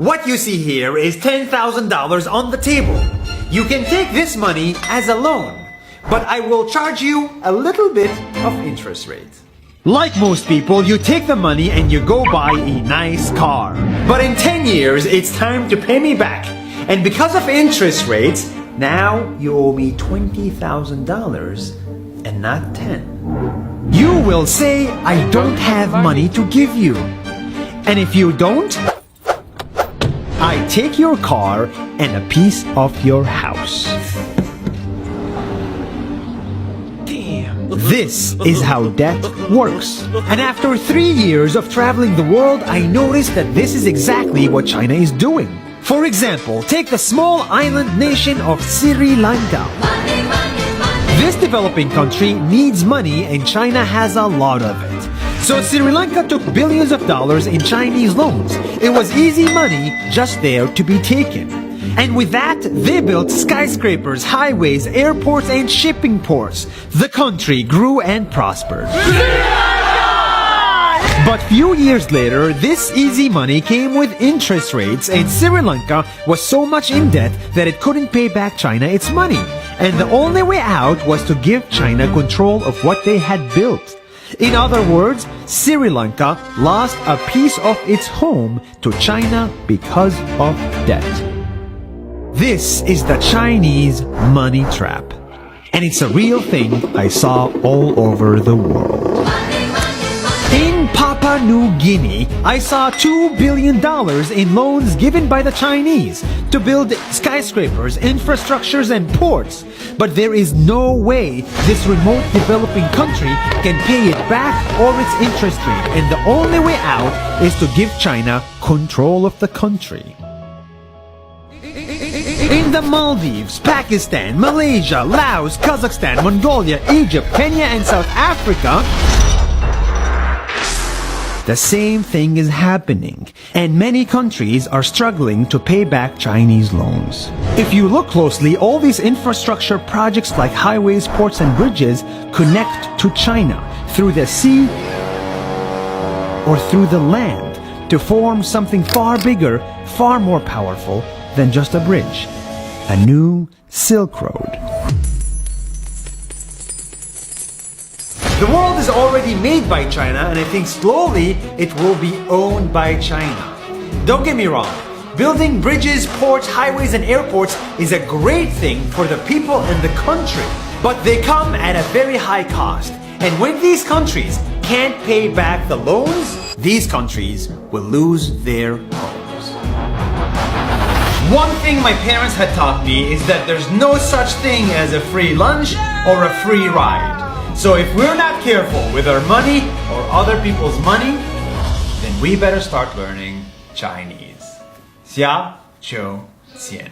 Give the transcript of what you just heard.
What you see here is $10,000 on the table. You can take this money as a loan, but I will charge you a little bit of interest rate. Like most people, you take the money and you go buy a nice car. But in 10 years, it's time to pay me back. And because of interest rates, now you owe me $20,000 and not 10. You will say, I don't have money to give you. And if you don't, I take your car and a piece of your house. Damn. This is how debt works. And after 3 years of traveling the world, I noticed that this is exactly what China is doing. For example, take the small island nation of Sri Lanka. This developing country needs money and China has a lot of it. So Sri Lanka took billions of dollars in Chinese loans. It was easy money just there to be taken. And with that, they built skyscrapers, highways, airports, and shipping ports. The country grew and prospered. But few years later, this easy money came with interest rates, and Sri Lanka was so much in debt that it couldn't pay back China its money. And the only way out was to give China control of what they had built. In other words, Sri Lanka lost a piece of its home to China because of debt. This is the Chinese money trap. And it's a real thing I saw all over the world. In Papua New Guinea, I saw $2 billion in loans given by the Chinese to build skyscrapers, infrastructures, and ports. But there is no way this remote developing country can pay it back or its interest rate, and the only way out is to give China control of the country. In the Maldives, Pakistan, Malaysia, Laos, Kazakhstan, Mongolia, Egypt, Kenya, and South Africa, the same thing is happening, and many countries are struggling to pay back Chinese loans. If you look closely, all these infrastructure projects like highways, ports, and bridges connect to China through the sea or through the land to form something far bigger, far more powerful than just a bridge. A new Silk Road. The world is already made by China, and I think slowly it will be owned by China. Don't get me wrong, building bridges, ports, highways, and airports is a great thing for the people and the country, but they come at a very high cost. And when these countries can't pay back the loans, these countries will lose their homes. One thing my parents had taught me is that there's no such thing as a free lunch or a free ride. So if we're not careful with our money or other people's money, then we better start learning Chinese. 下周见。